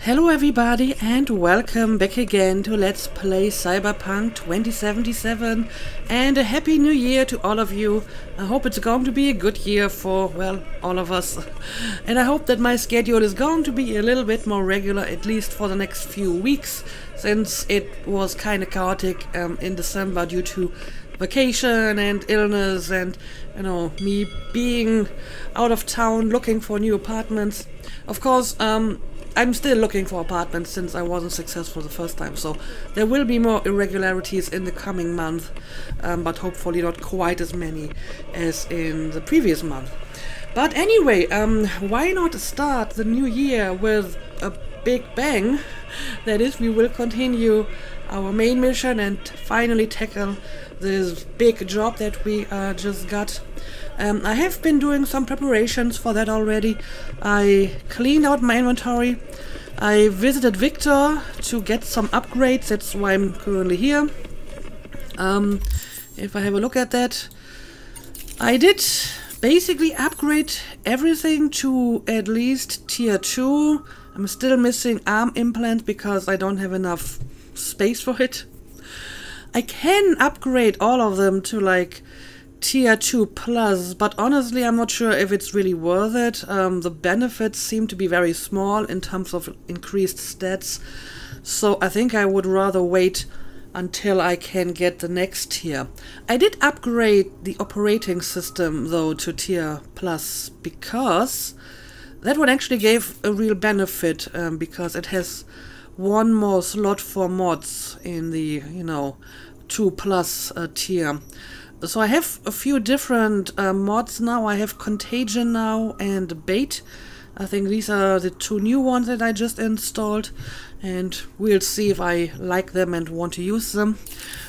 Hello everybody and welcome back again to Let's Play Cyberpunk 2077 and a happy new year to all of you. I hope it's going to be a good year for, well, all of us. And I hope that my schedule is going to be a little bit more regular, at least for the next few weeks, since it was kind of chaotic in December due to vacation and illness and, you know, me being out of town looking for new apartments. Of course, I'm still looking for apartments since I wasn't successful the first time, so there will be more irregularities in the coming month, but hopefully not quite as many as in the previous month. But anyway, why not start the new year with a big bang? That is, we will continue our main mission and finally tackle this big job that we just got. I have been doing some preparations for that already. I cleaned out my inventory. I visited Victor to get some upgrades. That's why I'm currently here. If I have a look at that, I did basically upgrade everything to at least tier 2. I'm still missing arm implant because I don't have enough space for it. I can upgrade all of them to like tier 2 plus, but honestly I'm not sure if it's really worth it. The benefits seem to be very small in terms of increased stats, so I think I would rather wait until I can get the next tier. I did upgrade the operating system though to tier plus because that one actually gave a real benefit, because it has one more slot for mods in the, you know, 2 plus tier. So I have a few different mods now. I have Contagion now and Bait. I think these are the 2 new ones that I just installed, and we'll see if I like them and want to use them.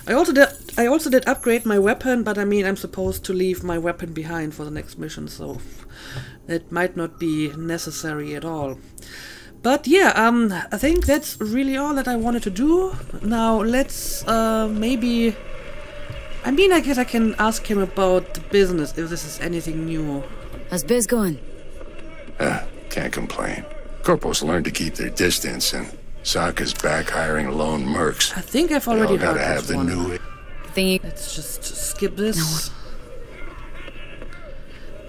I also did upgrade my weapon, but I mean I'm supposed to leave my weapon behind for the next mission, so that might not be necessary at all. But yeah, I think that's really all that I wanted to do. Now let's maybe... I mean, I guess I can ask him about the business, if this is anything new. How's biz going? Can't complain. Corporals learned to keep their distance, and Sokka's back hiring lone mercs. I think I've already heard gotta have this the one. new... Let's just skip this. No.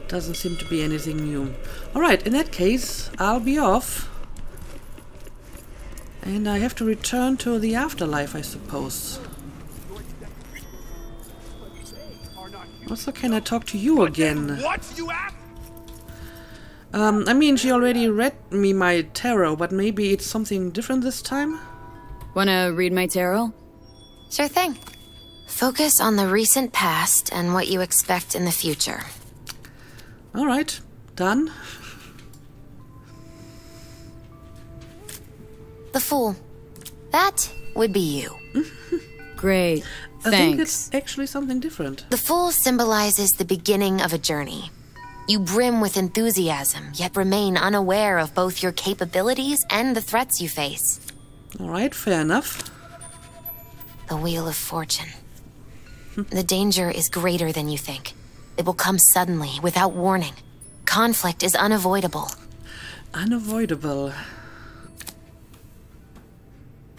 Doesn't seem to be anything new. Alright, in that case, I'll be off. And I have to return to the afterlife, I suppose. Also, can I talk to you again? What you ask? I mean, she already read me my tarot, but maybe it's something different this time? Wanna read my tarot? Sure thing. Focus on the recent past and what you expect in the future. Alright, done. The Fool. That would be you. Great. I Thanks. think it's actually something different. The Fool symbolizes the beginning of a journey. You brim with enthusiasm, yet remain unaware of both your capabilities and the threats you face. Alright, fair enough. The Wheel of Fortune. The danger is greater than you think. It will come suddenly, without warning. Conflict is unavoidable. Unavoidable.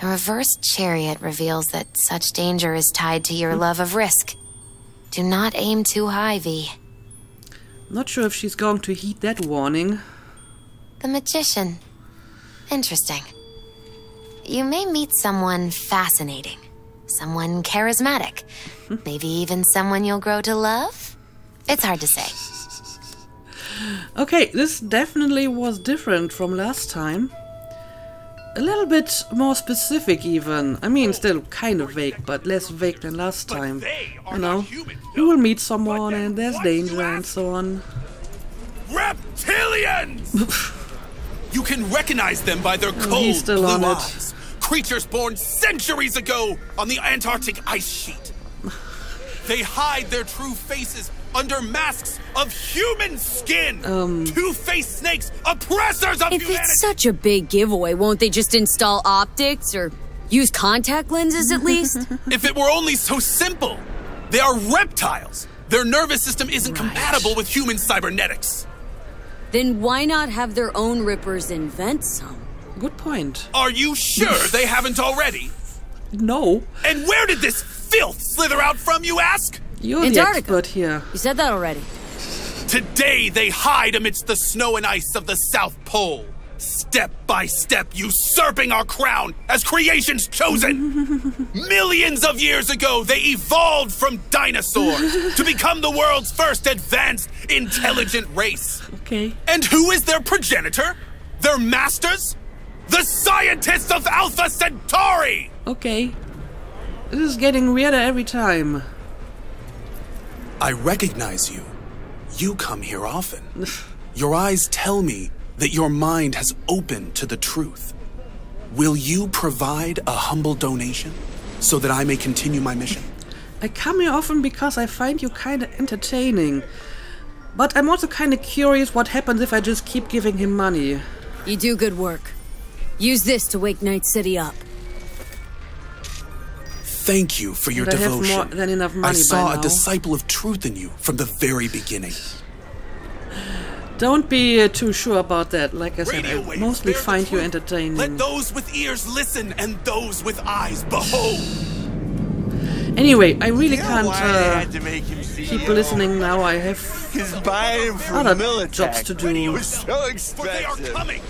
The reversed chariot reveals that such danger is tied to your love of risk. Do not aim too high, V. Not sure if she's going to heed that warning. The Magician. Interesting. You may meet someone fascinating. Someone charismatic. Maybe even someone you'll grow to love? It's hard to say. Okay, this definitely was different from last time. A little bit more specific even. I mean, still kind of vague, but less vague than last time. You know, you will meet someone and there's danger and so on. Reptilians! You can recognize them by their cold he's still blue on it. eyes. Creatures born centuries ago on the Antarctic ice sheet. They hide their true faces under masks of human skin. Two-faced snakes, oppressors of If humanity. it's such a big giveaway, won't they just install optics or use contact lenses at least? If it were only so simple. They are reptiles. Their nervous system isn't compatible with human cybernetics. Then why not have their own rippers invent some? Good point. Are you sure they haven't already? No. And where did this filth slither out from, you ask? You're the expert here. You said that already. Today they hide amidst the snow and ice of the South Pole, step by step usurping our crown as creation's chosen. Millions of years ago they evolved from dinosaurs to become the world's first advanced, intelligent race. Okay. And who is their progenitor? Their masters? The scientists of Alpha Centauri! Okay. This is getting weirder every time. I recognize you. You come here often. Your eyes tell me that your mind has opened to the truth. Will you provide a humble donation so that I may continue my mission? I come here often because I find you kind of entertaining. But I'm also kind of curious what happens if I just keep giving him money. You do good work. Use this to wake Night City up. Thank you for your And devotion. I have more than enough money I saw by a now. disciple of truth in you from the very beginning. Don't be too sure about that. Like I said, Radio I waves mostly bear the find you truth. entertaining. Let those with ears listen and those with eyes behold. Anyway, I really You know why they can't had to make him keep CEO? listening now. I have Because buying him from other Militech jobs to do. was so For they are expensive. coming.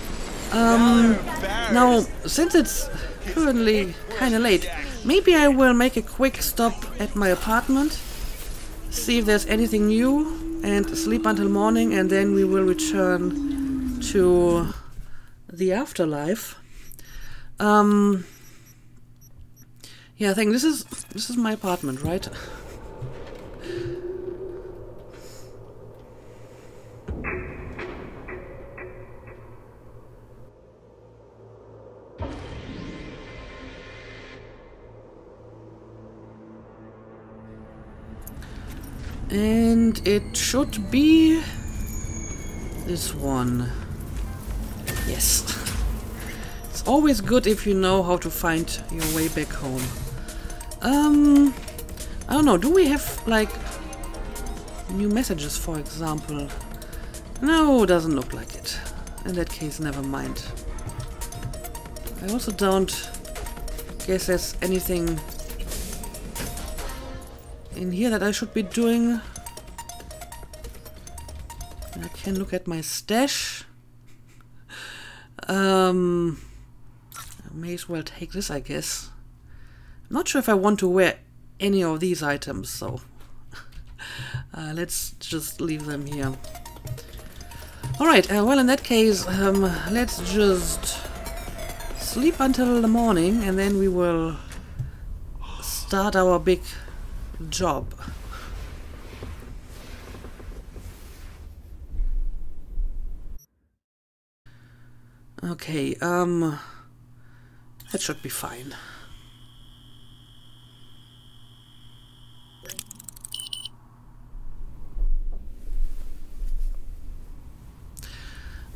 Now, since it's currently kind of late, maybe I will make a quick stop at my apartment, see if there's anything new, and sleep until morning, and then we will return to the afterlife. Yeah, I think this is my apartment, right? And it should be this one. Yes. It's always good if you know how to find your way back home. I don't know, do we have like new messages, for example? No, doesn't look like it. In that case, never mind. I also don't guess there's anything in here that I should be doing. I can look at my stash. I may as well take this, I guess. I'm not sure if I want to wear any of these items, so let's just leave them here. Alright, well in that case, let's just sleep until the morning and then we will start our big job. Okay, that should be fine.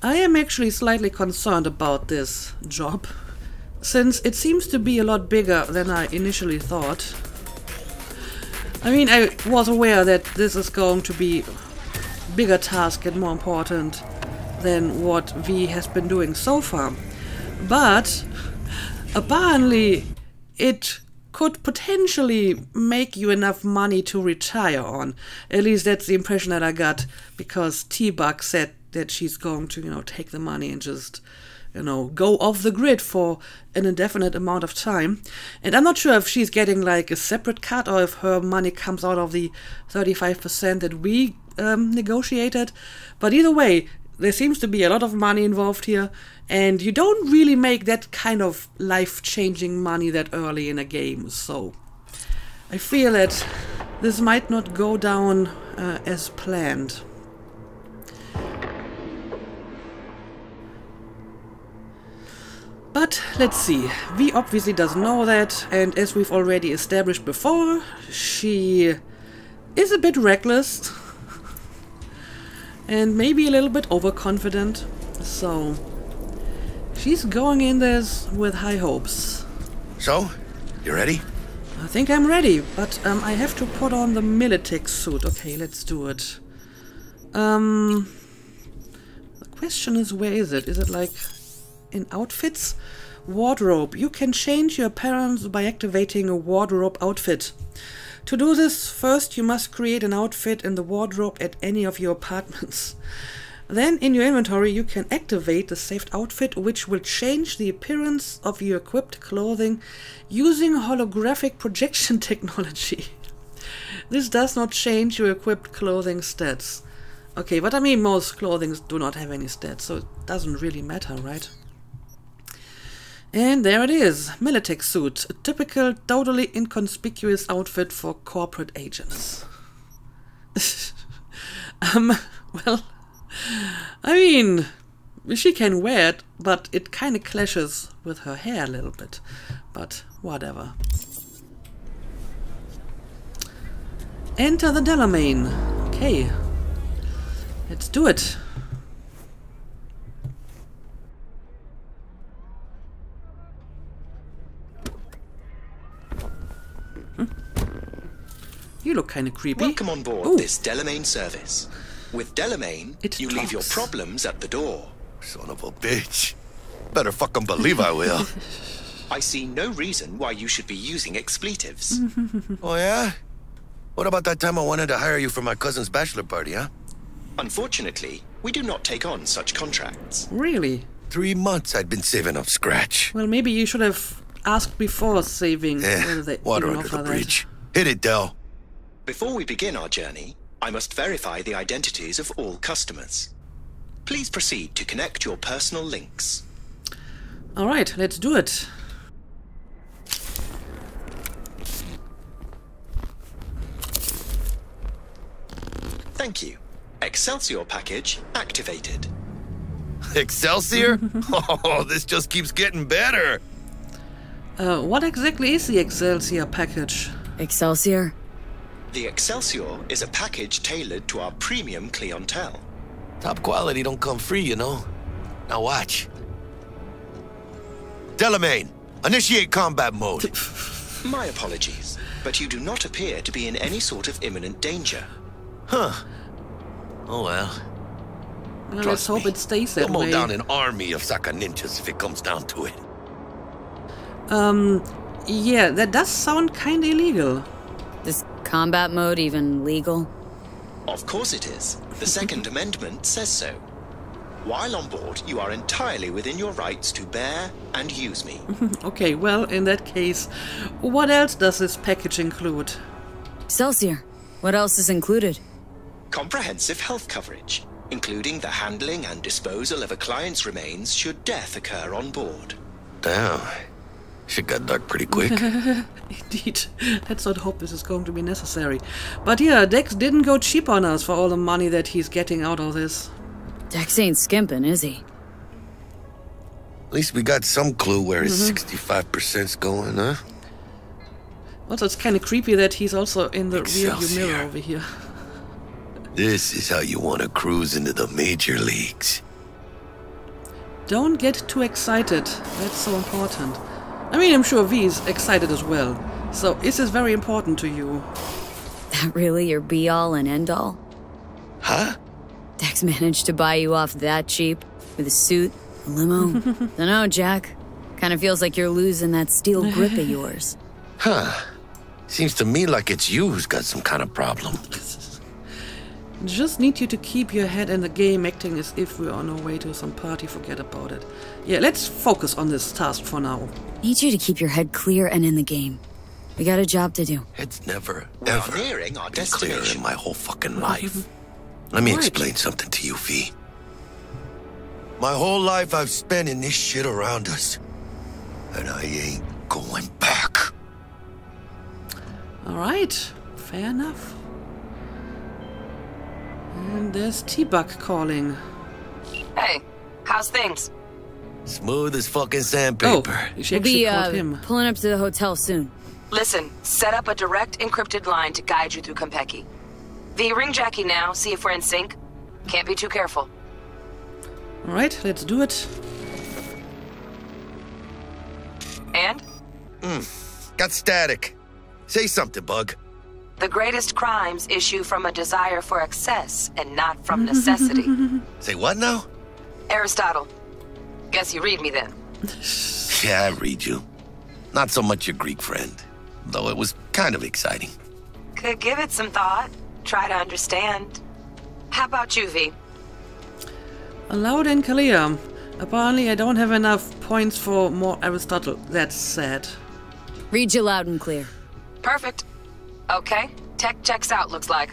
I am actually slightly concerned about this job, since it seems to be a lot bigger than I initially thought. I mean, I was aware that this is going to be a bigger task and more important than what V has been doing so far. But apparently it could potentially make you enough money to retire on. At least that's the impression that I got, because T-Bug said that she's going to, you know, take the money and just, you know, go off the grid for an indefinite amount of time. And I'm not sure if she's getting like a separate cut or if her money comes out of the 35% that we negotiated. But either way, there seems to be a lot of money involved here, and you don't really make that kind of life-changing money that early in a game. So I feel that this might not go down as planned. But let's see, V obviously doesn't know that, and as we've already established before, she is a bit reckless and maybe a little bit overconfident, so she's going in this with high hopes. So, you ready? I think I'm ready, but I have to put on the Militech suit. Okay, let's do it. The question is, where is it? Is it like in outfits. Wardrobe. You can change your appearance by activating a wardrobe outfit. To do this, first you must create an outfit in the wardrobe at any of your apartments. Then in your inventory you can activate the saved outfit, which will change the appearance of your equipped clothing using holographic projection technology. This does not change your equipped clothing stats. Okay, but I mean most clothing do not have any stats, so it doesn't really matter, right? And there it is, Militech suit, a typical, totally inconspicuous outfit for corporate agents. Well, I mean, she can wear it, but it kind of clashes with her hair a little bit. But whatever. Enter the Delamain. Okay, let's do it. You look kind of creepy. Welcome on board this Delamain service. With Delamain, you leave your problems at the door. Son of a bitch. Better fucking believe I will. I see no reason why you should be using expletives. Oh, yeah? What about that time I wanted to hire you for my cousin's bachelor party, huh? Unfortunately, we do not take on such contracts. Really? 3 months I'd been saving up scratch. Well, maybe you should have asked before saving. Water under the bridge. Hit it, Del. Before we begin our journey, I must verify the identities of all customers. Please proceed to connect your personal links. Alright, let's do it. Thank you. Excelsior package activated. Excelsior? Oh, this just keeps getting better. What exactly is the Excelsior package? Excelsior? The Excelsior is a package tailored to our premium clientele. Top quality don't come free, you know. Now watch. Delamain, initiate combat mode. My apologies, but you do not appear to be in any sort of imminent danger. Huh. Oh well. Let's hope it stays that We'll way. mow down an army of Saka ninjas if it comes down to it. Yeah, that does sound kind of illegal. Is combat mode even legal? Of course it is. The Second Amendment says so. While on board, you are entirely within your rights to bear and use me. Okay, well, in that case, what else does this package include? Excelsior. What else is included? Comprehensive health coverage, including the handling and disposal of a client's remains should death occur on board. Damn. Shit got dark pretty quick. Indeed. Let's not hope this is going to be necessary. But yeah, Dex didn't go cheap on us for all the money that he's getting out of this. Dex ain't skimping, is he? At least we got some clue where his 65%'s going, huh? Also, it's kind of creepy that he's also in the rearview Excelsior. mirror over here. This is how you want to cruise into the major leagues. Don't get too excited. That's so important. I mean, I'm sure V is excited as well. So, is this very important to you? That really your be-all and end-all? Huh? Dex managed to buy you off that cheap? With a suit, a limo? Dunno, Jack. Kinda feels like you're losing that steel grip of yours. Huh. Seems to me like it's you who's got some kind of problem. Just need you to keep your head in the game, acting as if we're on our way to some party. Forget about it. Yeah, let's focus on this task for now. Need you to keep your head clear and in the game. We got a job to do. It's never, We are ever nearing our been clearer in destination. my whole fucking life. Let me Right. explain something to you, V. My whole life I've spent in this shit around us. And I ain't going back. Alright, fair enough. And there's T-Buck calling. Hey, how's things? Smooth as fucking sandpaper. Oh, she We'll actually be called him. pulling up to the hotel soon. Listen, set up a direct encrypted line to guide you through Konpeki. V, ring Jackie now, see if we're in sync. Can't be too careful. Alright, let's do it. And? Got static. Say something, Bug. The greatest crimes issue from a desire for excess and not from necessity. Say what now? Aristotle. Guess you read me then. Yeah, I read you. Not so much your Greek friend, though it was kind of exciting. Could give it some thought. Try to understand. How about you, V? Loud and clear. Apparently I don't have enough points for more Aristotle. That's sad. Read you loud and clear. Perfect. Okay, tech checks out, looks like.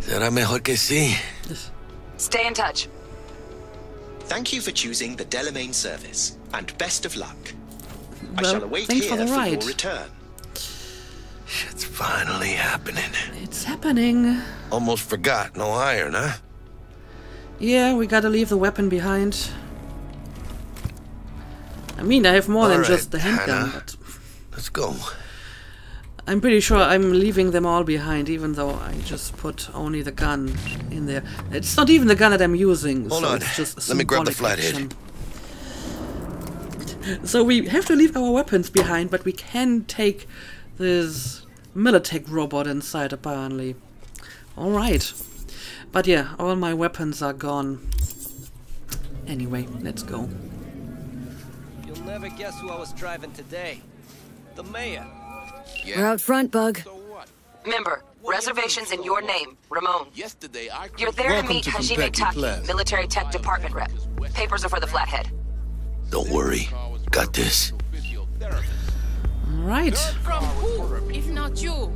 Será mejor que sí. Stay in touch. Thank you for choosing the Delamain service, and best of luck. I Well, shall await thanks here for the for ride. your return. Shit's finally happening. It's happening. Almost forgot, no iron, huh? Yeah, we gotta leave the weapon behind. I mean, I have more than All just the right, handgun, Hannah. but Let's go. I'm pretty sure I'm leaving them all behind, even though I just put only the gun in there. It's not even the gun that I'm using, Hold so on. it's just a Let me grab the symbolic flathead. action. So we have to leave our weapons behind, but we can take this Militech robot inside, apparently. Alright. But yeah, all my weapons are gone. Anyway, let's go. You'll never guess who I was driving today. The mayor. We're out front, Bug. Member, reservations in your name, Ramon. Yesterday, I You're there to meet Hajime Taki, military tech department rep. Papers are for the flathead. Don't worry. Got this. Alright. From who, if not you?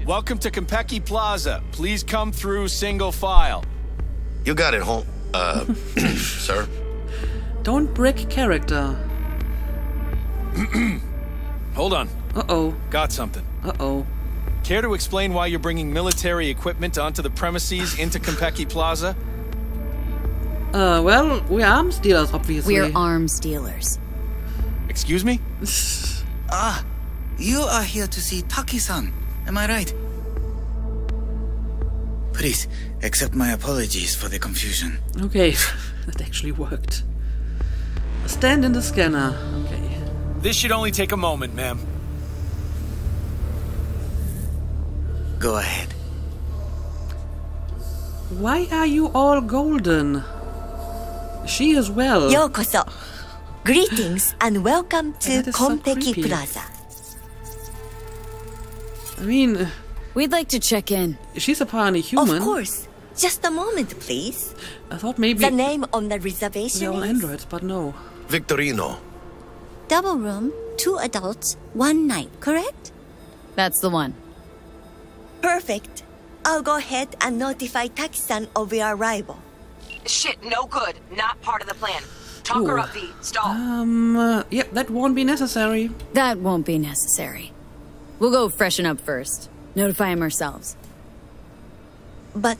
Welcome to Konpeki Plaza. Please come through single file. You got it, home. Sir? Don't break character. Hold on. Uh-oh. Got something. Uh-oh. Care to explain why you're bringing military equipment onto the premises into Konpeki Plaza? Well, we're arms dealers, obviously. We're arms dealers. Excuse me? Ah, you are here to see Taki-san, am I right? Please, accept my apologies for the confusion. Okay, that actually worked. Stand in the scanner. Okay. This should only take a moment, ma'am. Go ahead. Why are you all golden? She as well. Yokoso. Greetings and welcome to That is so Konpeki creepy. Plaza. I mean, We'd like to check in. she's apparently human. Of course. Just a moment, please. I thought maybe The name on the they're reservation all is androids, but no. Victorino. double room, 2 adults, 1 night, correct? That's the one. Perfect. I'll go ahead and notify Taki-san of your arrival. Shit, no good. Not part of the plan. Talk her Ooh. up, V. Stall. Yep, that won't be necessary. That won't be necessary. We'll go freshen up first. Notify him ourselves. But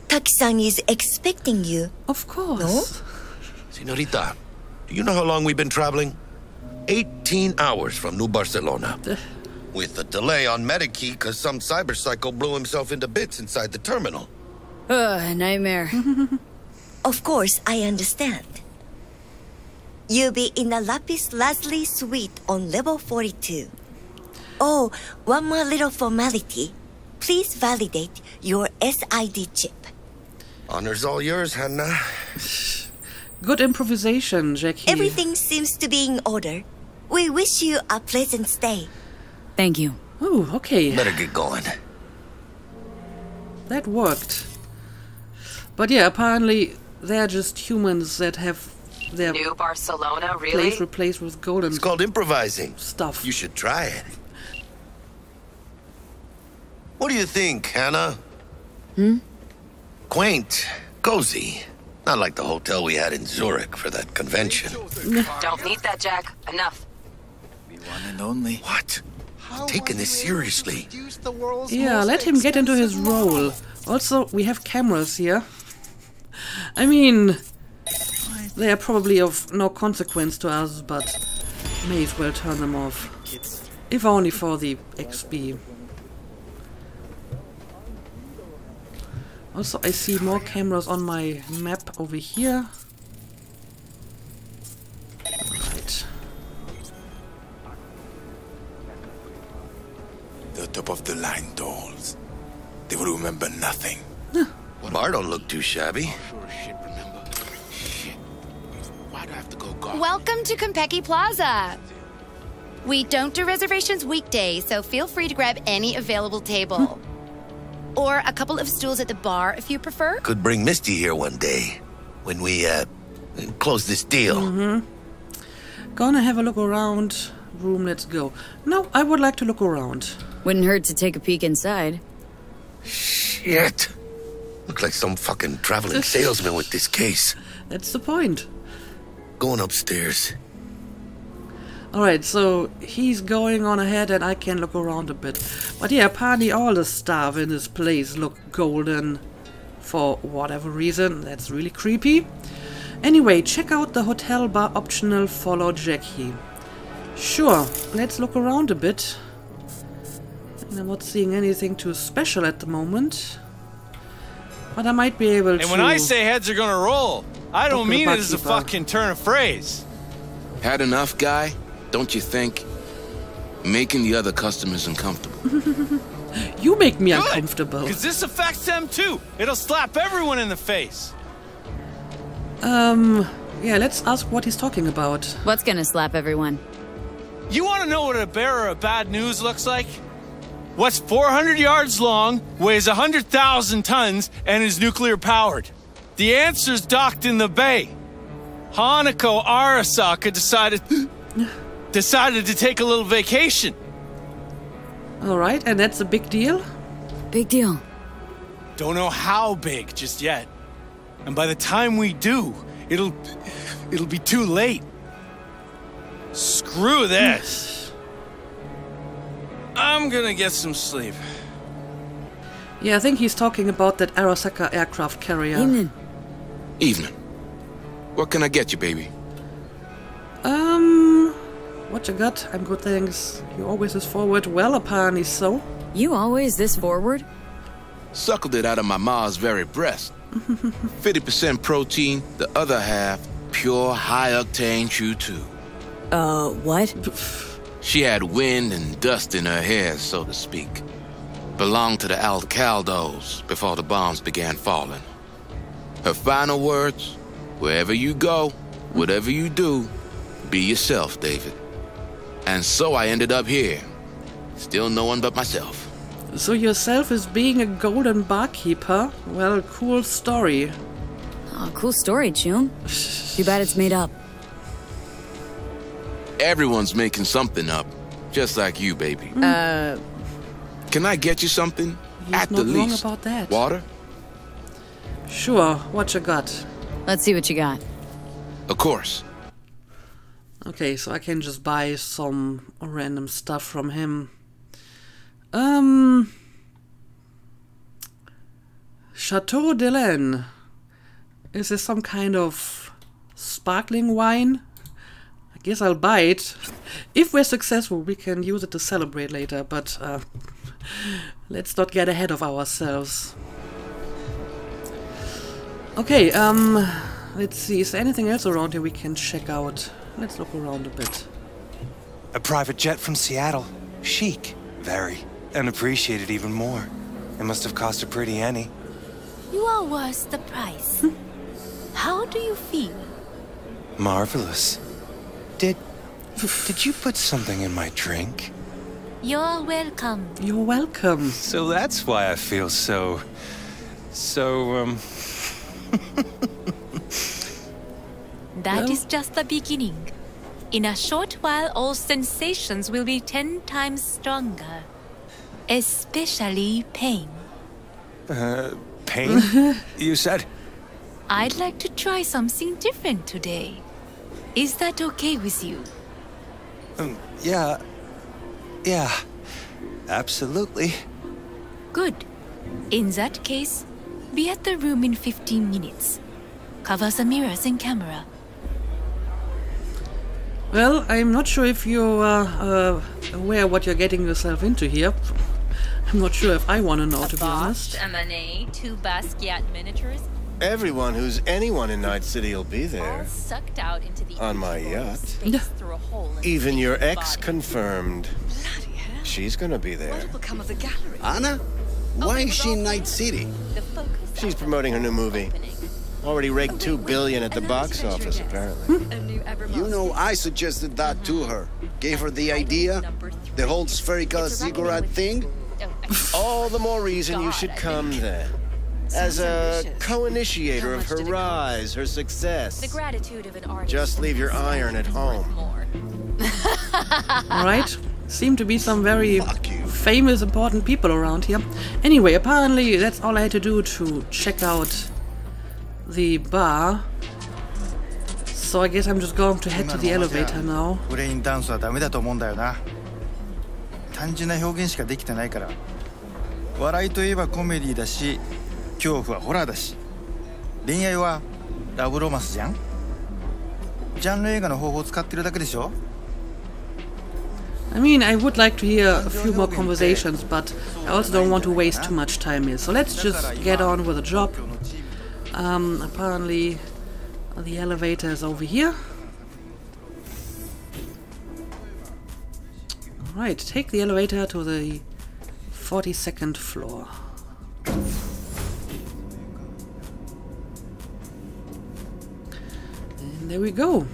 Taki-san is expecting you. Of course. Senorita, do you know how long we've been traveling? 18 hours from New Barcelona. With a delay on Medikey because some cyberpsycho blew himself into bits inside the terminal. Ugh, nightmare. Of course, I understand. You'll be in the Lapis Lazuli suite on level 42. Oh, one more little formality. Please validate your SID chip. Honor's all yours, Hannah. Good improvisation, Jackie. Everything seems to be in order. We wish you a pleasant stay. Thank you. Oh, okay. Better get going. That worked. But yeah, apparently they're just humans that have their New Barcelona, really? place replaced with golden It's called improvising. stuff. You should try it. What do you think, Hannah? Quaint, cozy. Not like the hotel we had in Zurich for that convention. Don't need that, Jack. Enough. One and only. What? Taking this seriously. Yeah, let him get into his role. Also, we have cameras here. I mean, they are probably of no consequence to us, but may as well turn them off. If only for the XP. Also, I see more cameras on my map over here. Right. The top of the line dolls. They will remember nothing. Bar don't look too shabby. Welcome to Konpeki Plaza. We don't do reservations weekdays, so feel free to grab any available table. Or a couple of stools at the bar if you prefer. Could bring Misty here one day when we, close this deal. Gonna have a look around. Room, let's go. No, I would like to look around. Wouldn't hurt to take a peek inside. Shit. Look like some fucking traveling salesman with this case. That's the point. Going upstairs. Alright, so he's going on ahead and I can look around a bit. But yeah, apparently all the stuff in this place look golden for whatever reason. That's really creepy. Anyway, check out the hotel bar optional, follow Jackie. Sure, let's look around a bit. I'm not seeing anything too special at the moment. But I might be able to... And when I say heads are gonna roll, I don't mean it as a barkeeper. fucking turn of phrase. Had enough, guy? Don't you think? Making the other customers uncomfortable. You make me uncomfortable. Because this affects them too. It'll slap everyone in the face. Yeah, let's ask what he's talking about. What's gonna slap everyone? You want to know what a bearer of bad news looks like? What's 400 yards long, weighs 100,000 tons, and is nuclear powered? The answer's docked in the bay. Hanako Arasaka decided to take a little vacation. Alright, and that's a big deal? Big deal. Don't know how big just yet. And by the time we do, it'll be too late. Screw this. I'm gonna get some sleep. Yeah, I think he's talking about that Arasaka aircraft carrier. Evening. Evening. What can I get you, baby? What you got? I'm good, thanks. You always is forward. Well, apparently so. You always this forward? Suckled it out of my ma's very breast. 50% protein, the other half pure high-octane true too. What? She had wind and dust in her hair, so to speak. Belonged to the Alcaldos before the bombs began falling. Her final words, wherever you go, whatever you do, be yourself, David. And so I ended up here, still no one but myself. So yourself is being a golden barkeeper? Well, cool story. Oh, cool story, Chum. Too bad it's made up. Everyone's making something up, just like you, baby. Can I get you something? At the least. He's not wrong about that. Water? Sure, what you got? Let's see what you got. Of course. Okay, so I can just buy some random stuff from him. Chateau de Laine. Is this some kind of sparkling wine? I guess I'll buy it. If we're successful, we can use it to celebrate later, but let's not get ahead of ourselves. Okay, let's see. Is there anything else around here we can check out? Let's look around a bit. A private jet from Seattle. Chic. Very. And appreciated even more. It must have cost a pretty penny. You are worth the price. How do you feel? Marvelous. Did you put something in my drink? You're welcome. You're welcome. So that's why I feel so... That is just the beginning. In a short while, all sensations will be 10 times stronger. Especially pain. Pain? You said? I'd like to try something different today. Is that okay with you? Yeah. Absolutely. Good. In that case, be at the room in 15 minutes. Cover the mirrors and camera. Well, I'm not sure if you're aware what you're getting yourself into here. I'm not sure if I want to know, to be honest. M&A, 2 Basquiat miniatures. Everyone who's anyone in Night City will be there. All sucked out into the on my yacht. through a hole in Even the your ex body. confirmed. Bloody hell. She's gonna be there. What'll become of the gallery? Anna? Why is she in Night City? She's promoting her new movie. Already raked $2 billion at the box office, apparently. You know, I suggested that to her. Gave her the idea. The whole spherical cigarette thing. All the more reason you should come then. As a co-initiator of her rise, her success. The gratitude of an artist. Just leave your iron at home. Alright. Seem to be some very famous, important people around here. Anyway, apparently that's all I had to do to check out the bar. So I guess I'm just going to head to the elevator now. ブレインダンスはダメだと思うんだよな。単純な表現しかできてないから。笑いといえばコメディだし、恐怖はホラーだし、恋愛はラブロマンスじゃん。ジャンル映画の方法を使ってるだけでしょ。I mean, I would like to hear a few more conversations, but I also don't want to waste too much time here. So let's just get on with the job. Apparently the elevator is over here. Alright, take the elevator to the 42nd floor. And there we go.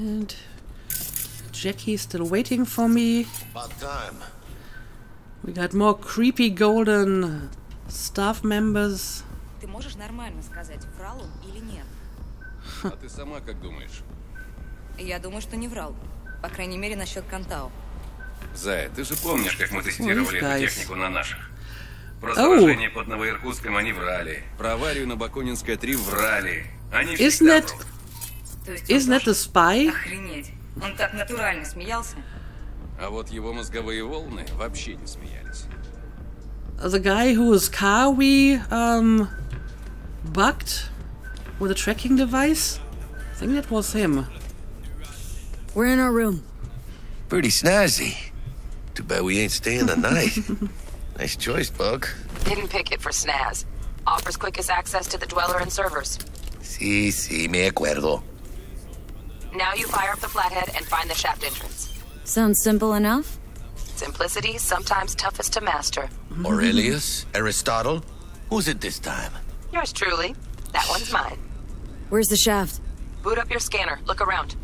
And Jackie's still waiting for me. About time. We got more creepy golden staff members. Ты можешь нормально сказать, врал он или нет? А ты сама как думаешь? Я думаю, что не врал. По крайней мере, насчет Кантао. Зая, ты же помнишь, как мы тестировали эту технику на наших? Про сражение под Новоиркутском они врали. Про аварию на Бакунинской 3 врали. Они всегда врут. Isn't that the spy? Охренеть. Он так натурально смеялся. А вот его мозговые волны вообще не смеялись. The guy whose car we bugged with a tracking device? I think that was him. We're in our room. Pretty snazzy. Too bad we ain't staying the night. Nice choice, Bug. Didn't pick it for snaz. Offers quickest access to the dweller and servers. Sí, me acuerdo. Now you fire up the flathead and find the shaft entrance. Sounds simple enough. Simplicity, sometimes toughest to master. Aurelius? Aristotle? Who's it this time? Yours truly. That one's mine. Where's the shaft? Boot up your scanner. Look around.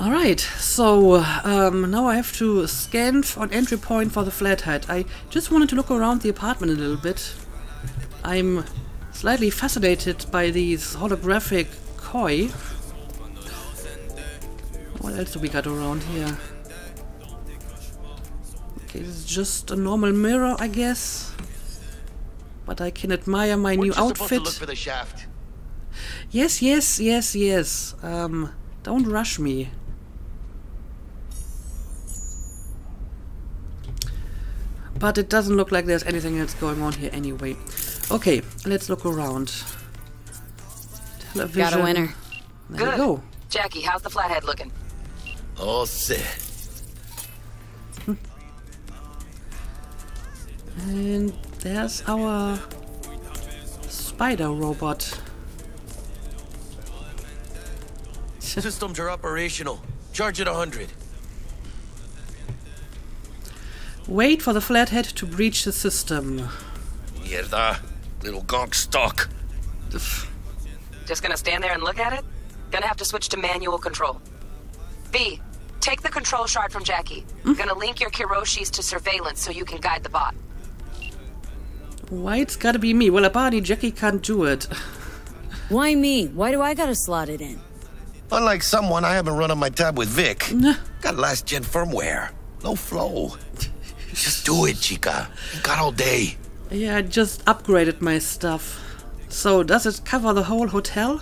Alright, so now I have to scan an entry point for the flathead. I just wanted to look around the apartment a little bit. I'm slightly fascinated by these holographic koi. What else do we got around here? Okay, this is just a normal mirror, I guess. But I can admire my new outfit. To look for the shaft? Yes. Don't rush me. But it doesn't look like there's anything else going on here anyway. Okay, let's look around. Television. Got a winner. There we go. Jackie, how's the flathead looking? All set. And there's our spider robot. Systems are operational. Charge at 100. Wait for the flathead to breach the system. Mierda. Little gonk stuck. Just gonna stand there and look at it? Gonna have to switch to manual control. B, take the control shard from Jackie. Gonna link your Kiroshis to surveillance so you can guide the bot. Why it's gotta be me? Well, apparently Jackie can't do it. Why me? Why do I gotta slot it in? Unlike someone, I haven't run on my tab with Vic. Got last gen firmware. No flow. Just do it, chica. You got all day. Yeah, I just upgraded my stuff. So, does it cover the whole hotel?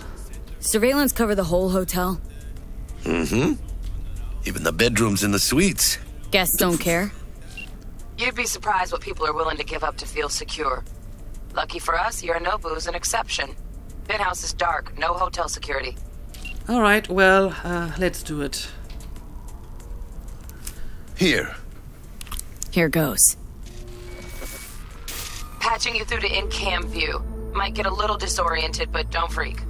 Surveillance cover the whole hotel? Mm-hmm. Even the bedrooms and the suites. Guests don't care? You'd be surprised what people are willing to give up to feel secure. Lucky for us, Yorinobu's an exception. Penthouse is dark, no hotel security. Alright, well, let's do it. Here. Here goes. Patching you through to in-cam view. Might get a little disoriented, but don't freak.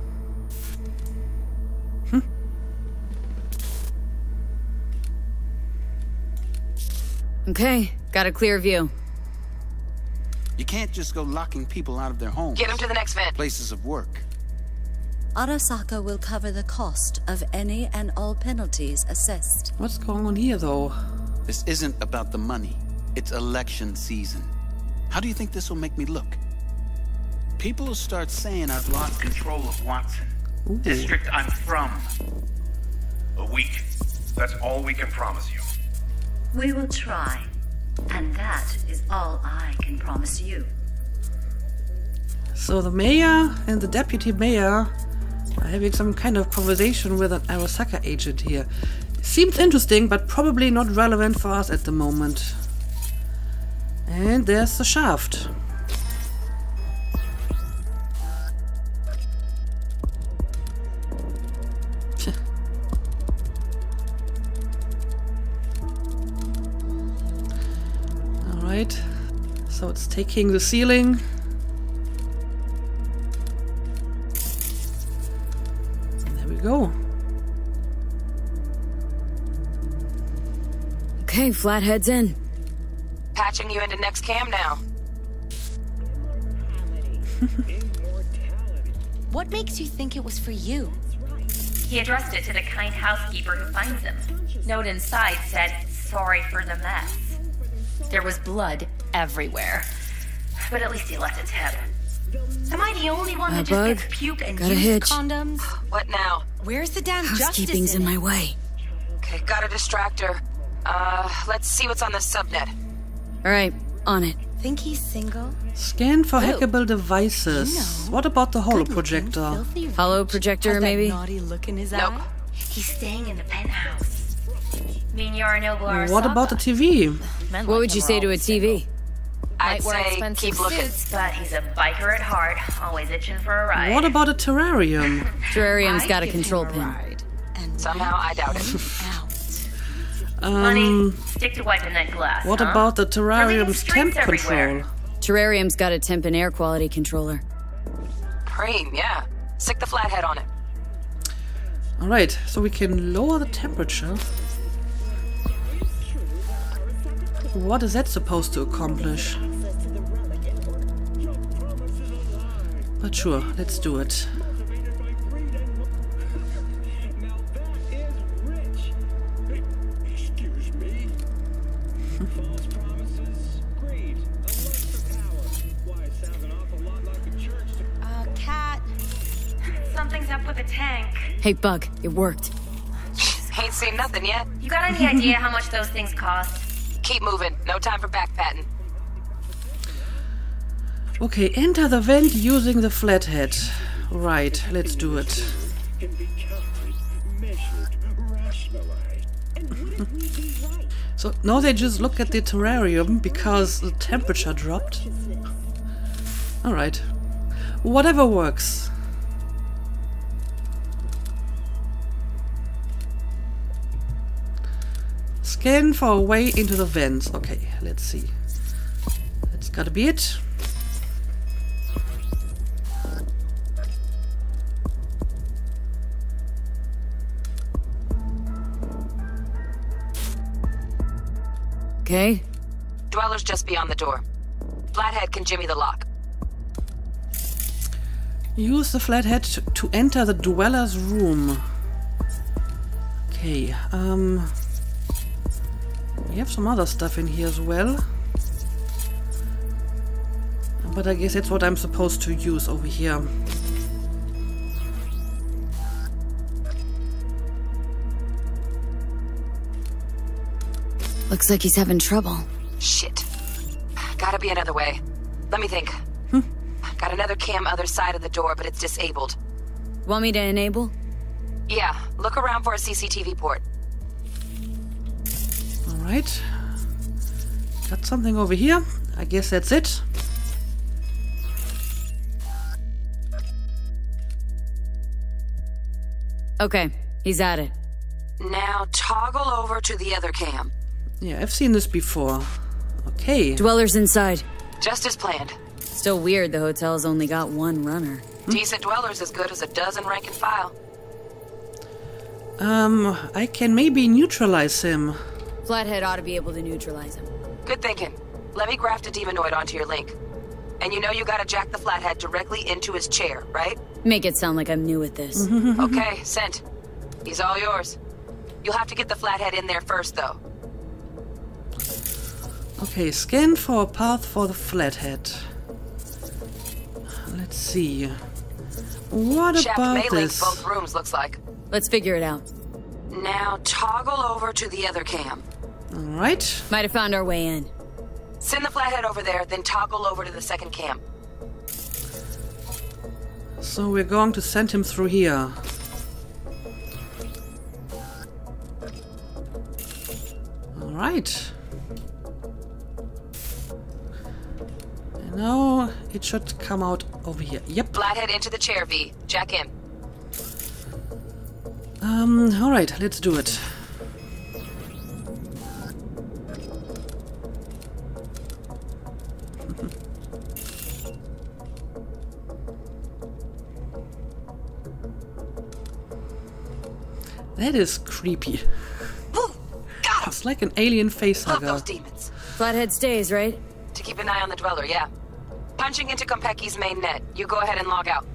Okay, got a clear view. You can't just go locking people out of their homes. Get them to the next vent. Places of work. Arasaka will cover the cost of any and all penalties assessed. What's going on here, though? This isn't about the money. It's election season. How do you think this will make me look? People will start saying I've lost control of Watson. Ooh. District I'm from. A week. That's all we can promise you. We will try. And that is all I can promise you. So the mayor and the deputy mayor are having some kind of conversation with an Arasaka agent here. Seems interesting, but probably not relevant for us at the moment. And there's the shaft. Alright, so it's taking the ceiling. And there we go. Okay, Flathead's in. Patching you into next cam now. What makes you think it was for you? He addressed it to the kind housekeeper who finds him. Note inside said, "Sorry for the mess." There was blood everywhere. But at least he left a tip. Am I the only one that just gets puke and used condoms? What now? Where's the damn justice Housekeeping's in my way. Okay, gotta distract her. Let's see what's on the subnet. Alright, on it. Think he's single? Scan for hackable devices. What about the holo projector? Holo projector, maybe? Naughty look in his Nope. eye? He's staying in the penthouse. Mean you're a noble Arasaka? What about the TV? What would you say to a TV? I'd say expensive keep looking. suits, but he's a biker at heart, always itching for a ride. What about a terrarium? Terrarium's got a control pin. Somehow I doubt it. Honey, stick to wiping that glass. What huh? about the We're leaving terrarium's streaks temp everywhere. control? Terrarium's got a temp and air quality controller. Preem, yeah. Stick the flathead on it. Alright, so we can lower the temperature. What is that supposed to accomplish? But sure, let's do it. Cat. Something's up with the tank. Hey, Bug, it worked. Ain't seen nothing yet. You got any idea how much those things cost? Keep moving. No time for backpatting. Okay, enter the vent using the flathead. Right, let's do it. So now they just look at the terrarium because the temperature dropped. Alright. Whatever works. Scan for a way into the vents. Okay, let's see. That's gotta be it. Okay. Dweller's just beyond the door. Flathead can jimmy the lock. Use the flathead to enter the dweller's room. Okay, we have some other stuff in here as well. But I guess that's what I'm supposed to use over here. Looks like he's having trouble. Shit. Gotta be another way. Let me think. Got another cam other side of the door, but it's disabled. Want me to enable? Yeah, look around for a CCTV port. Alright. Got something over here. I guess that's it. Okay, he's at it. Now toggle over to the other cam. Yeah, I've seen this before. Okay. Dweller's inside. Just as planned. Still weird the hotel's only got one runner. Decent dweller's as good as a dozen rank and file. I can maybe neutralize him. Flathead ought to be able to neutralize him. Good thinking. Let me graft a demonoid onto your link. And you know you gotta jack the flathead directly into his chair, right? Make it sound like I'm new at this. Okay, sent. He's all yours. You'll have to get the flathead in there first, though. Okay, scan for a path for the flathead. Let's see. What Shaft about may link this? both rooms, looks like. Let's figure it out. Now toggle over to the other cam. Alright. Might have found our way in. Send the flathead over there, then toggle over to the second cam. So we're going to send him through here. Alright. Now it should come out over here. Yep. Flathead into the chair, V. Jack in. Alright, let's do it. That is creepy. It's like an alien face Love hugger. those demons. Flathead stays, right? To keep an eye on the dweller, yeah. Punching into Konpeki's main net. You go ahead and log out.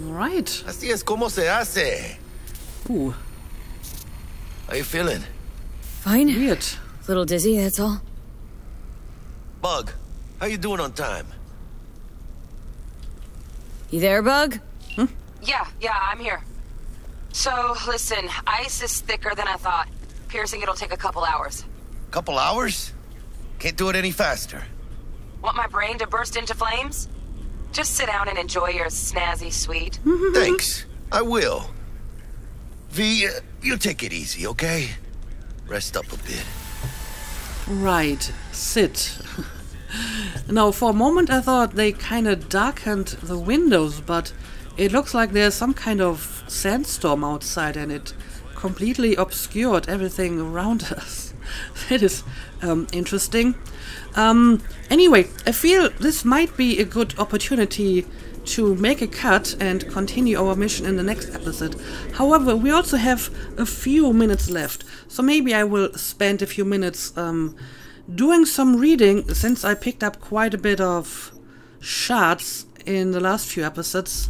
Alright. Así es como se hace. Ooh. How you feeling? Fine. Weird. Little dizzy, that's all. Bug, how you doing on time? You there, Bug? Yeah, I'm here. So, listen, ice is thicker than I thought. Piercing it'll take a couple hours. Couple hours? Can't do it any faster. Want my brain to burst into flames? Just sit down and enjoy your snazzy sweet. Thanks. I will. V, you take it easy, okay? Rest up a bit. Right. Sit. Now, for a moment I thought they kind of darkened the windows, but it looks like there's some kind of sandstorm outside and it completely obscured everything around us. That is interesting. Anyway, I feel this might be a good opportunity to make a cut and continue our mission in the next episode. However, we also have a few minutes left, so maybe I will spend a few minutes doing some reading, since I picked up quite a bit of shards in the last few episodes,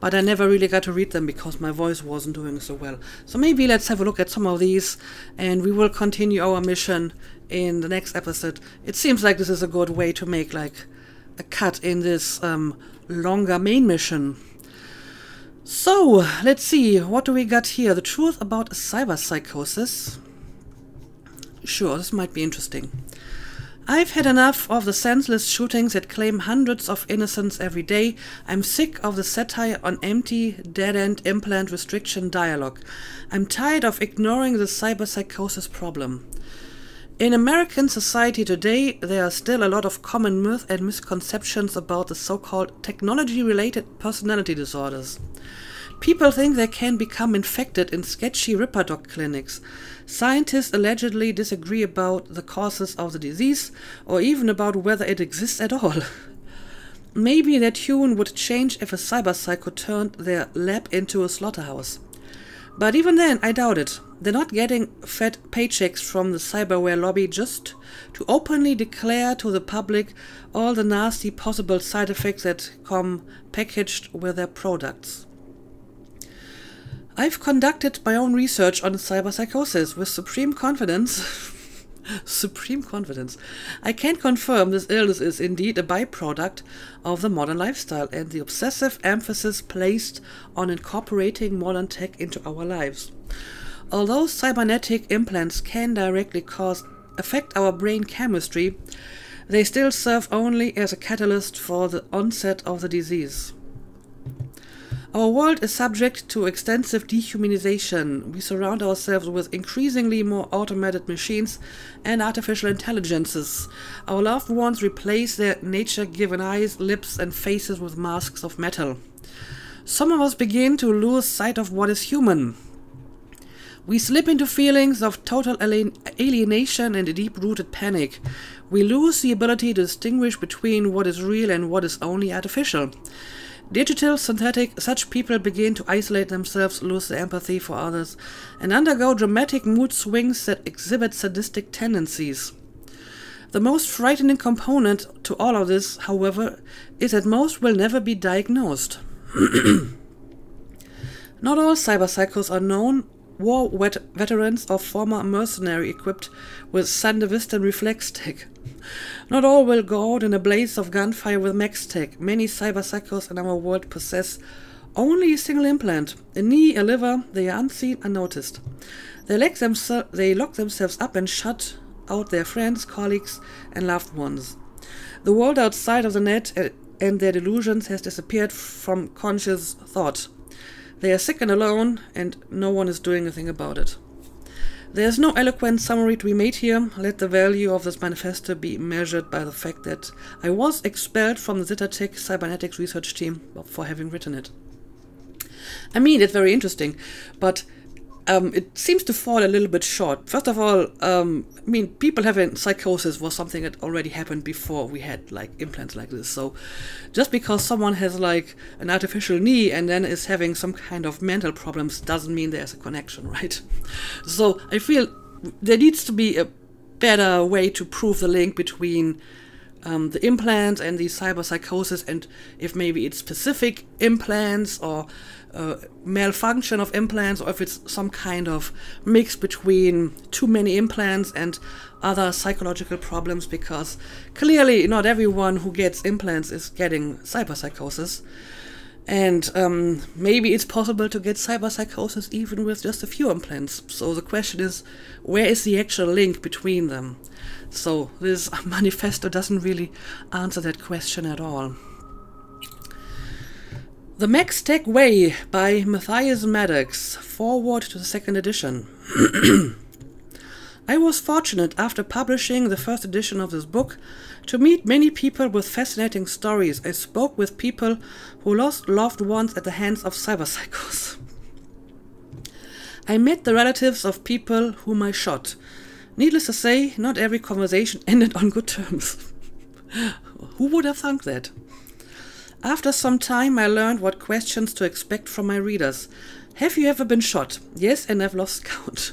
but I never really got to read them because my voice wasn't doing so well. So maybe let's have a look at some of these and we will continue our mission in the next episode. It seems like this is a good way to make like a cut in this longer main mission. So, let's see, what do we got here? The truth about cyberpsychosis. Sure, this might be interesting. I've had enough of the senseless shootings that claim hundreds of innocents every day. I'm sick of the satire on empty, dead-end implant restriction dialogue. I'm tired of ignoring the cyberpsychosis problem. In American society today, there are still a lot of common myths and misconceptions about the so-called technology-related personality disorders. People think they can become infected in sketchy Ripper Doc clinics. Scientists allegedly disagree about the causes of the disease, or even about whether it exists at all. Maybe their tune would change if a cyberpsycho turned their lab into a slaughterhouse. But even then, I doubt it. They're not getting fat paychecks from the cyberware lobby just to openly declare to the public all the nasty possible side effects that come packaged with their products. I've conducted my own research on cyberpsychosis with supreme confidence. Supreme confidence. I can confirm this illness is indeed a byproduct of the modern lifestyle and the obsessive emphasis placed on incorporating modern tech into our lives. Although cybernetic implants can directly affect our brain chemistry, they still serve only as a catalyst for the onset of the disease. Our world is subject to extensive dehumanization. We surround ourselves with increasingly more automated machines and artificial intelligences. Our loved ones replace their nature-given eyes, lips, and faces with masks of metal. Some of us begin to lose sight of what is human. We slip into feelings of total alienation and a deep-rooted panic. We lose the ability to distinguish between what is real and what is only artificial. Digital, synthetic, such people begin to isolate themselves, lose their empathy for others, and undergo dramatic mood swings that exhibit sadistic tendencies. The most frightening component to all of this, however, is that most will never be diagnosed. Not all cyberpsychos are known war veterans or former mercenary equipped with Sandevistan reflex tech. Not all will go out in a blaze of gunfire with max tech. Many cyberpsychos in our world possess only a single implant, a knee, a liver. They are unseen, unnoticed. They lock themselves up and shut out their friends, colleagues, and loved ones. The world outside of the net and their delusions has disappeared from conscious thought. They are sick and alone, and no one is doing a thing about it. There is no eloquent summary to be made here. Let the value of this manifesto be measured by the fact that I was expelled from the Zittertech cybernetics research team for having written it. I mean, it's very interesting, but it seems to fall a little bit short. First of all, I mean, people having psychosis was something that already happened before we had like implants like this. So just because someone has like an artificial knee and then is having some kind of mental problems doesn't mean there's a connection, right? So I feel there needs to be a better way to prove the link between the implants and the cyberpsychosis, and if maybe it's specific implants or malfunction of implants, or if it's some kind of mix between too many implants and other psychological problems, because clearly not everyone who gets implants is getting cyberpsychosis. And maybe it's possible to get cyberpsychosis even with just a few implants. So the question is, where is the actual link between them? So this manifesto doesn't really answer that question at all. The Max Tech Way by Matthias Maddox, forward to the 2nd edition. I was fortunate, after publishing the first edition of this book, to meet many people with fascinating stories. I spoke with people who lost loved ones at the hands of cyberpsychos. I met the relatives of people whom I shot. Needless to say, not every conversation ended on good terms. Who would have thunk that? After some time, I learned what questions to expect from my readers. Have you ever been shot? Yes, and I've lost count.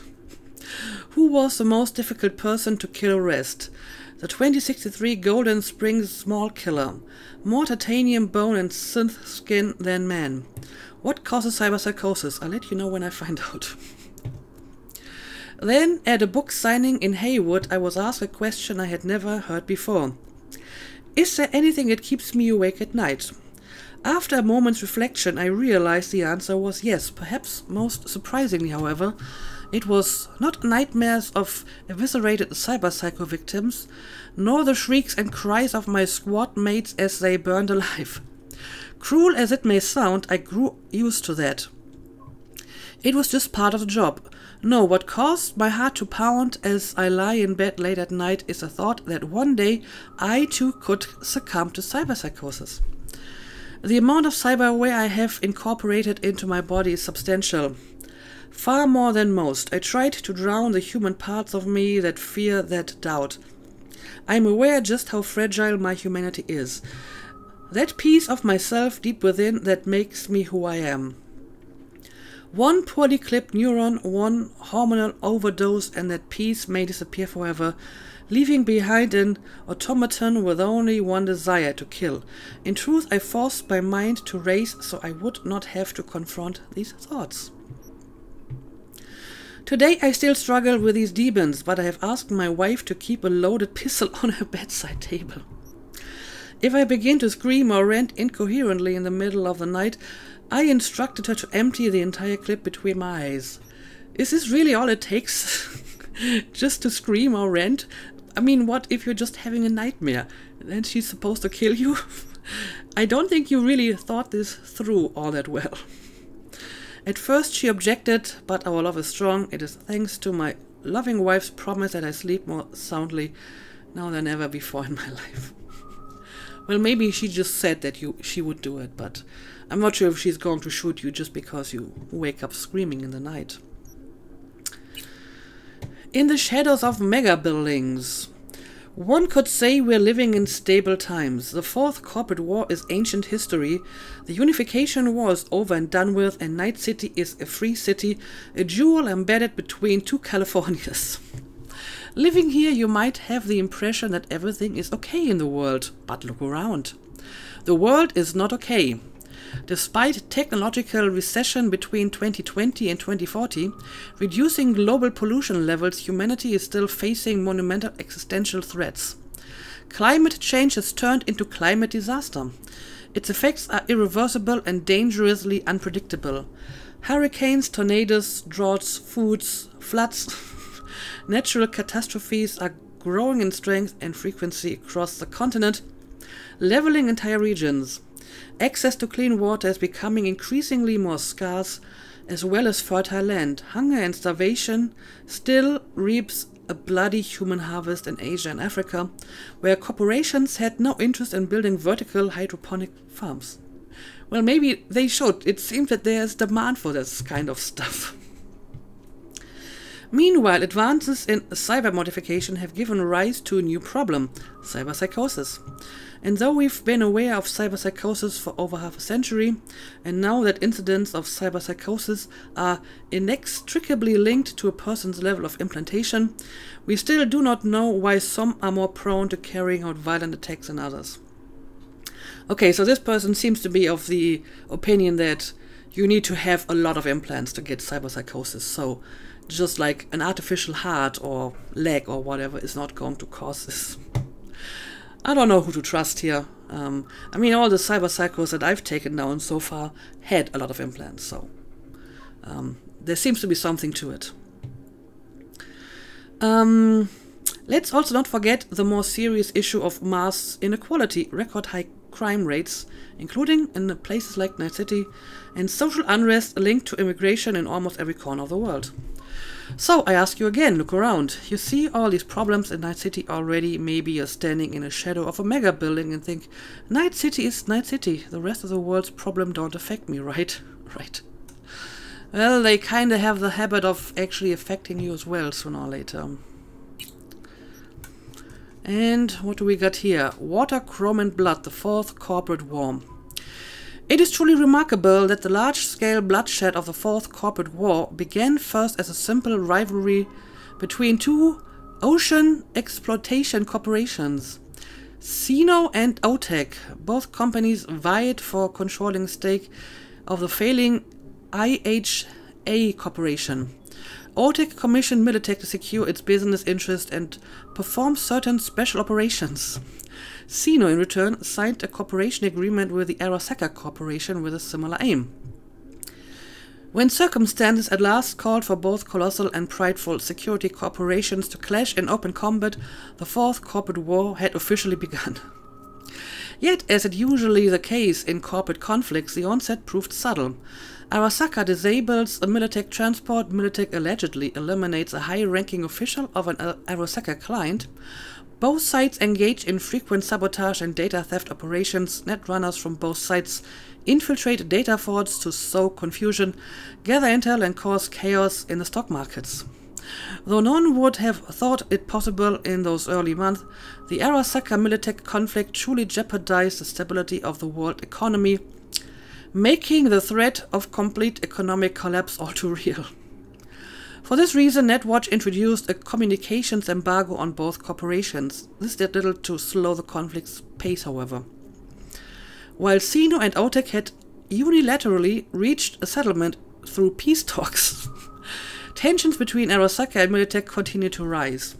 Who was the most difficult person to kill rest? The 2063 Golden Springs Small Killer. More titanium bone and synth skin than man. What causes cyberpsychosis? I'll let you know when I find out. Then, at a book signing in Haywood, I was asked a question I had never heard before. Is there anything that keeps me awake at night? After a moment's reflection, I realized the answer was yes. Perhaps most surprisingly, however, it was not nightmares of eviscerated cyberpsycho victims, nor the shrieks and cries of my squad mates as they burned alive. Cruel as it may sound, I grew used to that. It was just part of the job. No, what caused my heart to pound as I lie in bed late at night is the thought that one day I too could succumb to cyberpsychosis. The amount of cyberware I have incorporated into my body is substantial. Far more than most. I tried to drown the human parts of me that fear, that doubt. I am aware just how fragile my humanity is. That piece of myself deep within that makes me who I am. One poorly clipped neuron, one hormonal overdose, and that piece may disappear forever, leaving behind an automaton with only one desire, to kill. In truth, I forced my mind to race so I would not have to confront these thoughts. Today I still struggle with these demons, but I have asked my wife to keep a loaded pistol on her bedside table. If I begin to scream or rant incoherently in the middle of the night, I instructed her to empty the entire clip between my eyes. Is this really all it takes? Just to scream or rant? I mean, what if you're just having a nightmare? Then she's supposed to kill you? I don't think you really thought this through all that well. At first she objected, but our love is strong. It is thanks to my loving wife's promise that I sleep more soundly now than ever before in my life. Well, maybe she just said that she would do it, but I'm not sure if she's going to shoot you just because you wake up screaming in the night. In the shadows of mega buildings. One could say we're living in stable times. The Fourth Corporate War is ancient history. The Unification War is over and done with, and Night City is a free city, a jewel embedded between two Californias. Living here, you might have the impression that everything is okay in the world, but look around. The world is not okay. Despite technological recession between 2020 and 2040, reducing global pollution levels, humanity is still facing monumental existential threats. Climate change has turned into climate disaster. Its effects are irreversible and dangerously unpredictable. Hurricanes, tornadoes, droughts, floods, natural catastrophes are growing in strength and frequency across the continent, leveling entire regions. Access to clean water is becoming increasingly more scarce, as well as fertile land. Hunger and starvation still reaps a bloody human harvest in Asia and Africa, where corporations had no interest in building vertical hydroponic farms. Well, maybe they should. It seems that there's demand for this kind of stuff. Meanwhile, advances in cyber modification have given rise to a new problem, cyberpsychosis. And though we've been aware of cyberpsychosis for over half a century, and now that incidents of cyberpsychosis are inextricably linked to a person's level of implantation, we still do not know why some are more prone to carrying out violent attacks than others. Okay, so this person seems to be of the opinion that you need to have a lot of implants to get cyberpsychosis, so just like an artificial heart or leg or whatever is not going to cause this. I don't know who to trust here. I mean, all the cyberpsychos that I've taken down so far had a lot of implants, so there seems to be something to it. Let's also not forget the more serious issue of mass inequality, record high crime rates, including in places like Night City, and social unrest linked to immigration in almost every corner of the world. So I ask you again, look around. You see all these problems in Night City already. Maybe you're standing in a shadow of a mega building and think, Night City is Night City. The rest of the world's problem don't affect me, right? Right. Well, they kind of have the habit of actually affecting you as well, sooner or later. And what do we got here? Water, Chrome and Blood, the Fourth Corporate War. It is truly remarkable that the large-scale bloodshed of the Fourth Corporate War began first as a simple rivalry between two ocean exploitation corporations, Sino and OTEC. Both companies vied for controlling stake of the failing IHA Corporation. OTEC commissioned Militech to secure its business interest and perform certain special operations. Sino, in return, signed a cooperation agreement with the Arasaka Corporation with a similar aim. When circumstances at last called for both colossal and prideful security corporations to clash in open combat, the Fourth Corporate War had officially begun. Yet, as is usually the case in corporate conflicts, the onset proved subtle. Arasaka disables a Militech transport, Militech allegedly eliminates a high-ranking official of an Arasaka client. Both sides engage in frequent sabotage and data theft operations. Netrunners from both sides infiltrate data vaults to sow confusion, gather intel and cause chaos in the stock markets. Though none would have thought it possible in those early months, the Arasaka-Militech conflict truly jeopardized the stability of the world economy, making the threat of complete economic collapse all too real. For this reason, NetWatch introduced a communications embargo on both corporations. This did little to slow the conflict's pace, however. While Sino and OTEC had unilaterally reached a settlement through peace talks, tensions between Arasaka and Militech continued to rise.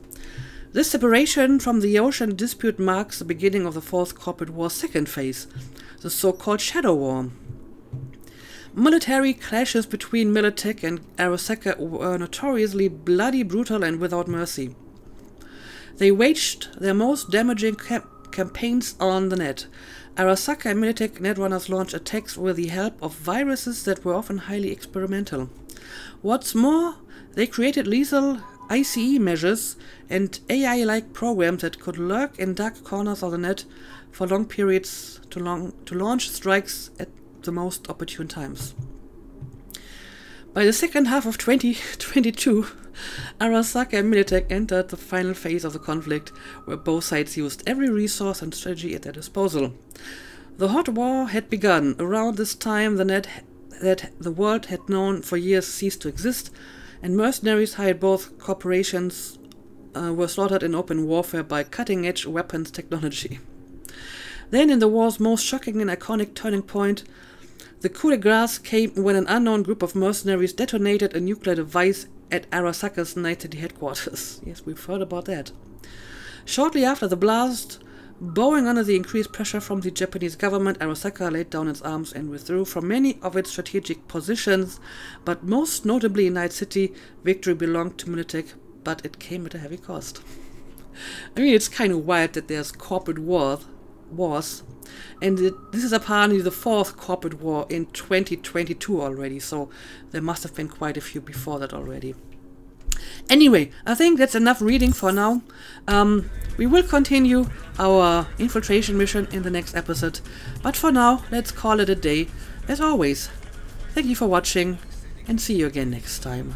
This separation from the ocean dispute marks the beginning of the Fourth Corporate War's second phase, the so-called Shadow War. Military clashes between Militech and Arasaka were notoriously bloody, brutal, and without mercy. They waged their most damaging campaigns on the net. Arasaka and Militech netrunners launched attacks with the help of viruses that were often highly experimental. What's more, they created lethal ICE measures and AI-like programs that could lurk in dark corners of the net for long periods to launch strikes at the most opportune times. By the second half of 2022, Arasaka and Militech entered the final phase of the conflict, where both sides used every resource and strategy at their disposal. The hot war had begun. Around this time, the net that the world had known for years ceased to exist, and mercenaries hired both corporations were slaughtered in open warfare by cutting-edge weapons technology. Then, in the war's most shocking and iconic turning point, the coup de grace came when an unknown group of mercenaries detonated a nuclear device at Arasaka's Night City headquarters. Yes, we've heard about that. Shortly after the blast, bowing under the increased pressure from the Japanese government, Arasaka laid down its arms and withdrew from many of its strategic positions, but most notably in Night City, victory belonged to Militech, but it came at a heavy cost. I mean, it's kind of wild that there's corporate wars, and this is apparently the 4th corporate war in 2022 already, so there must have been quite a few before that already. Anyway, I think that's enough reading for now. We will continue our infiltration mission in the next episode, but for now, let's call it a day. As always, thank you for watching, and see you again next time.